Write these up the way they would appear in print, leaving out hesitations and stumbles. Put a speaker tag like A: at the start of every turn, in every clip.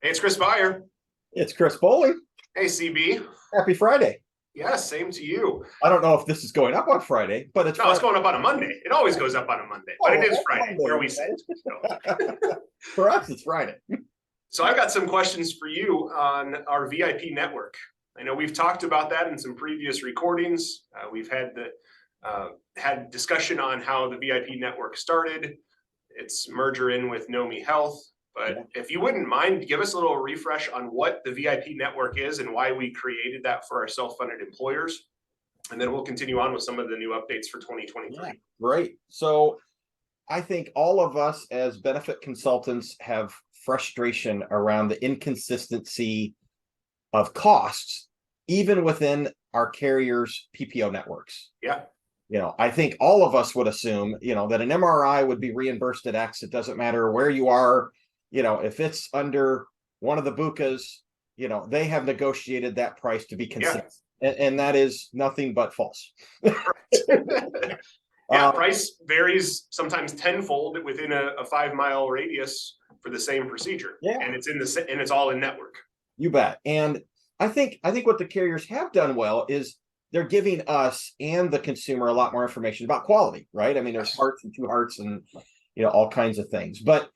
A: Hey, it's Chris Beyer.
B: It's Chris Bowling.
A: Hey, CB.
B: Happy Friday.
A: Yeah, same to you.
B: I don't know if this is going up on Friday, but it's
A: No, it's
B: Friday.
A: going up on a Monday. It always goes up on a Monday, but
B: Oh,
A: it
B: well,
A: is
B: that's
A: Friday
B: Monday.
A: where we sit.
B: For us, it's Friday.
A: So I've got some questions for you on our VIP network. I know we've talked about that in some previous recordings. We've had discussion on how the VIP network started, its merger in with Nomi Health. But if you wouldn't mind, give us a little refresh on what the VIP network is and why we created that for our self-funded employers. And then we'll continue on with some of the new updates for 2023.
B: Yeah, great. So I think all of us as benefit consultants have frustration around the inconsistency of costs, even within our carriers' PPO networks.
A: Yeah.
B: I think all of us would assume, that an MRI would be reimbursed at X. It doesn't matter where you are. If it's under one of the BUCAs, they have negotiated that price to be consistent. Yeah. And that is nothing but false.
A: Yeah, price varies sometimes tenfold within a 5-mile radius for the same procedure.
B: Yeah.
A: And it's all in network.
B: You bet. And I think what the carriers have done well is they're giving us and the consumer a lot more information about quality, right? I mean, there's hearts and 2 hearts and all kinds of things. But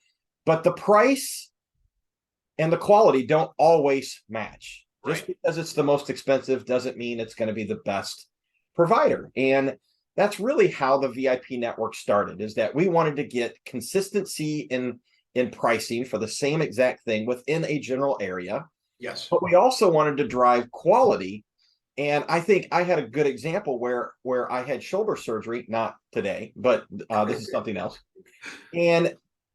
B: the price and the quality don't always match. Just because it's the most expensive doesn't mean it's going to be the best provider. And that's really how the VIP network started, is that we wanted to get consistency in pricing for the same exact thing within a general area.
A: Yes.
B: But we also wanted to drive quality. And I think I had a good example where I had shoulder surgery, not today, but this is something else. And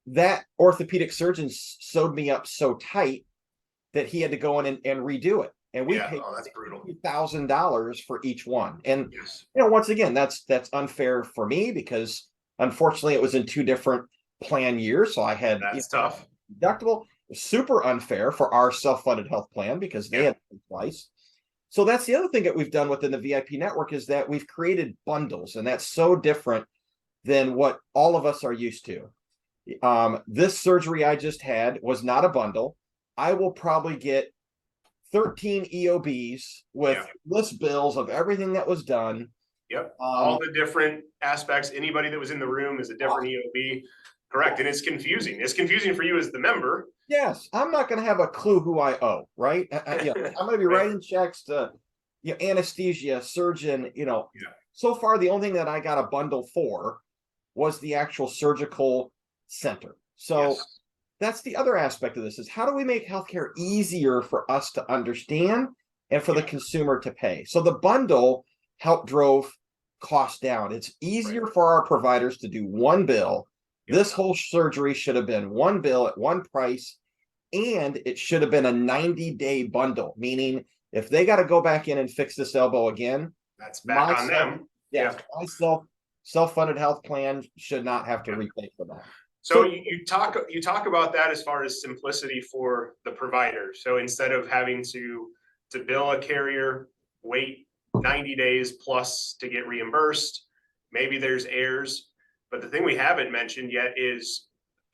B: that orthopedic surgeon sewed me up so tight that he had to go in and redo it. And we paid
A: that's brutal.
B: $2,000 for each one. And once again, that's unfair for me because unfortunately it was in 2 different plan years. So I had
A: tough
B: deductible. Super unfair for our self-funded health plan because they had twice. So that's the other thing that we've done within the VIP network is that we've created bundles, and that's so different than what all of us are used to. This surgery I just had was not a bundle. I will probably get 13 EOBs with list bills of everything that was done.
A: Yep. All the different aspects. Anybody that was in the room is a different EOB. Correct. And it's confusing. It's confusing for you as the member.
B: Yes. I'm not going to have a clue who I owe, right? I'm going to be writing checks to anesthesia, surgeon, So far, the only thing that I got a bundle for was the actual surgical center. So that's the other aspect of this is how do we make healthcare easier for us to understand and for the consumer to pay? So the bundle helped drove costs down. It's easier for our providers to do one bill. This whole surgery should have been one bill at one price, and it should have been a 90-day bundle, meaning if they got to go back in and fix this elbow again,
A: that's back on them.
B: My self-funded health plan should not have to repay for that.
A: So you talk about that as far as simplicity for the provider. So instead of having to bill a carrier, wait 90 days plus to get reimbursed, maybe there's errors. But the thing we haven't mentioned yet is,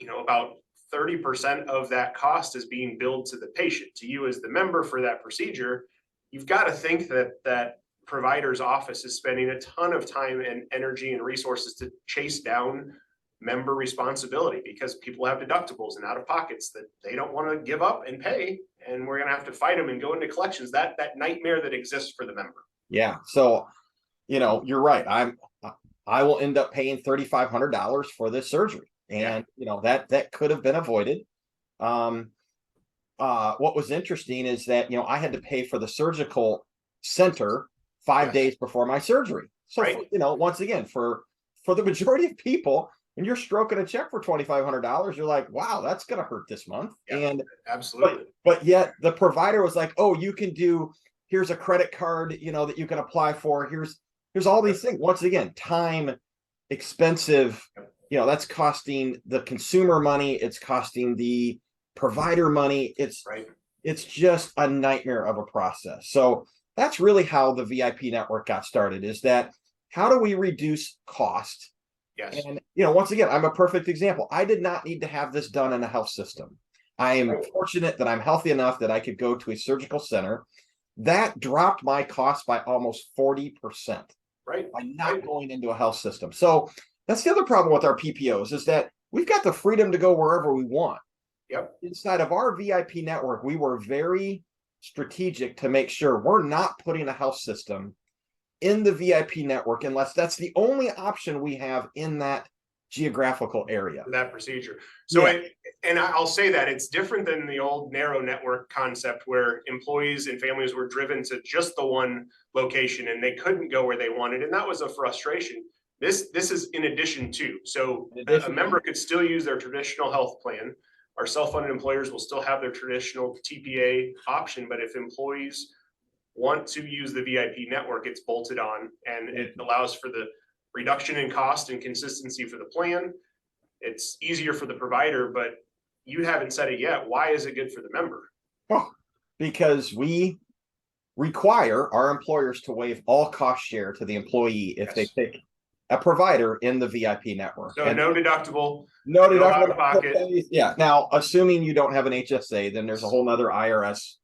A: about 30% of that cost is being billed to the patient, to you as the member for that procedure. You've got to think that provider's office is spending a ton of time and energy and resources to chase down member responsibility because people have deductibles and out of pockets that they don't want to give up and pay. And we're going to have to fight them and go into collections, that nightmare that exists for the member.
B: Yeah. So, you're right. I will end up paying $3,500 for this surgery. And, that could have been avoided. What was interesting is that, I had to pay for the surgical center 5 days before my surgery. So, once again, for the majority of people, when you're stroking a check for $2,500, you're like, wow, that's going to hurt this month. And
A: absolutely.
B: But yet the provider was like, oh, you can here's a credit card, that you can apply for. Here's all these things. Once again, time, expensive, that's costing the consumer money. It's costing the provider money. It's just a nightmare of a process. So that's really how the VIP network got started, is that how do we reduce cost?
A: Yes.
B: And, once again, I'm a perfect example. I did not need to have this done in a health system. I am
A: Right.
B: fortunate that I'm healthy enough that I could go to a surgical center. That dropped my cost by almost 40%
A: Right.
B: by not going into a health system. So that's the other problem with our PPOs is that we've got the freedom to go wherever we want.
A: Yep.
B: Inside of our VIP network, we were very strategic to make sure we're not putting a health system in the VIP network unless that's the only option we have in that geographical area.
A: That procedure. So
B: Yeah.
A: and I'll say that it's different than the old narrow network concept where employees and families were driven to just the one location and they couldn't go where they wanted. And that was a frustration. This is in addition to, so a member could still use their traditional health plan. Our self-funded employers will still have their traditional TPA option, but if employees want to use the VIP network, it's bolted on and it allows for the reduction in cost and consistency for the plan. It's easier for the provider, but you haven't said it yet. Why is it good for the member?
B: Oh, because we require our employers to waive all cost share to the employee if they pick a provider in the VIP network.
A: So no deductible,
B: no
A: no out
B: deductible.
A: of pocket.
B: Yeah. Now, assuming you don't have an HSA, then there's a whole nother IRS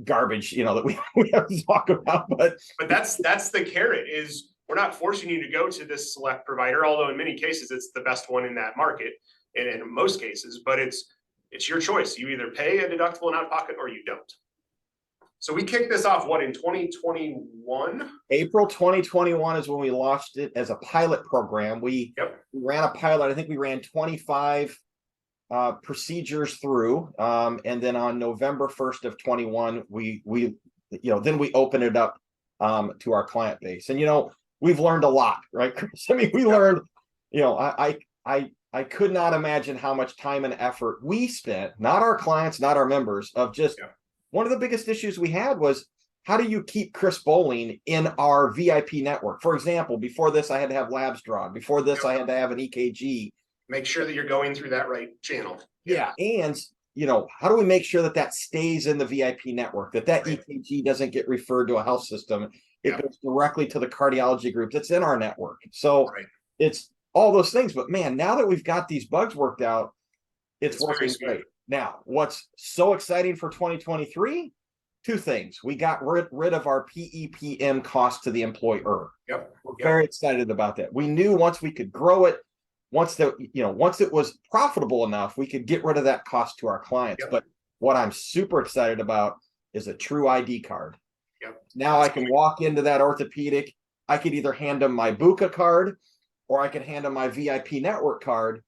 B: garbage, that we have to talk about. But
A: that's the carrot is we're not forcing you to go to this select provider, although in many cases it's the best one in that market, and in most cases, but it's your choice. You either pay a deductible and out of pocket or you don't. So we kicked this off, in 2021?
B: April 2021 is when we launched it as a pilot program. We ran a pilot. I think we ran 25 procedures through. And then on November 1st of 21, we then we opened it up to our client base. And, we've learned a lot, right, Chris? I mean, we learned, I could not imagine how much time and effort we spent, not our clients, not our members, of just one of the biggest issues we had was how do you keep Chris Bowling in our VIP network? For example, before this, I had to have labs drawn. Before this, I had to have an EKG.
A: Make sure that you're going through that right channel.
B: Yeah. And, how do we make sure that that stays in the VIP network, that EKG doesn't get referred to a health system? It goes directly to the cardiology group that's in our network. So it's all those things. But man, now that we've got these bugs worked out, it's working great. Now, what's so exciting for 2023? Two things. We got rid of our PEPM cost to the employer. We're very excited about that. We knew once we could grow it, once it was profitable enough, we could get rid of that cost to our clients. But what I'm super excited about is a true ID card. Now I can walk into that orthopedic. I could either hand them my Buka card or I could hand them my VIP network card.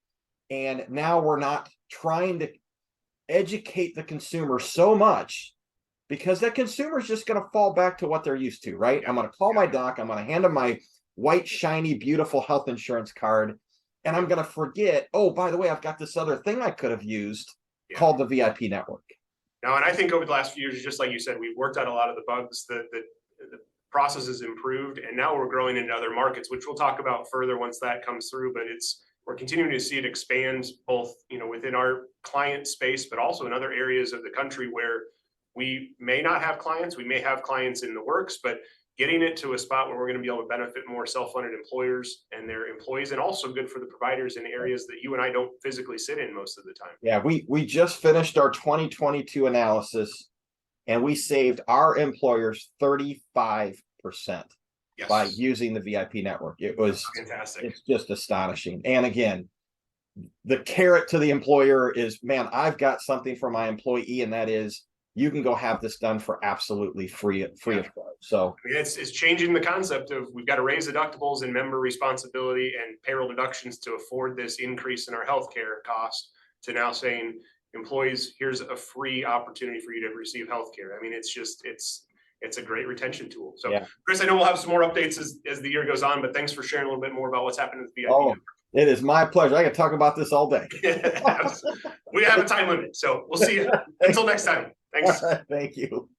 B: And now we're not trying to educate the consumer so much because that consumer is just going to fall back to what they're used to, right? I'm going to call my doc. I'm going to hand them my white, shiny, beautiful health insurance card. And I'm going to forget, oh, by the way, I've got this other thing I could have used called the VIP network.
A: Now, and I think over the last few years, just like you said, we've worked out a lot of the bugs, the process has improved, and now we're growing into other markets, which we'll talk about further once that comes through. But we're continuing to see it expand both, within our client space, but also in other areas of the country where we may not have clients. We may have clients in the works, but getting it to a spot where we're going to be able to benefit more self-funded employers and their employees, and also good for the providers in areas that you and I don't physically sit in most of the time.
B: Yeah, we just finished our 2022 analysis, and we saved our employers 35% by using the VIP network. It was
A: fantastic.
B: It's just astonishing. And again, the carrot to the employer is, man, I've got something for my employee, and that is you can go have this done for absolutely free of charge. So
A: I mean, it's changing the concept of we've got to raise deductibles and member responsibility and payroll deductions to afford this increase in our healthcare cost, to now saying employees, here's a free opportunity for you to receive healthcare. I mean, it's a great retention tool. So Chris, I know we'll have some more updates as the year goes on, but thanks for sharing a little bit more about what's happening with VIP.
B: Oh, it is my pleasure. I can talk about this all day.
A: We have a time limit, so we'll see you. Until next time. Thanks.
B: Thank you.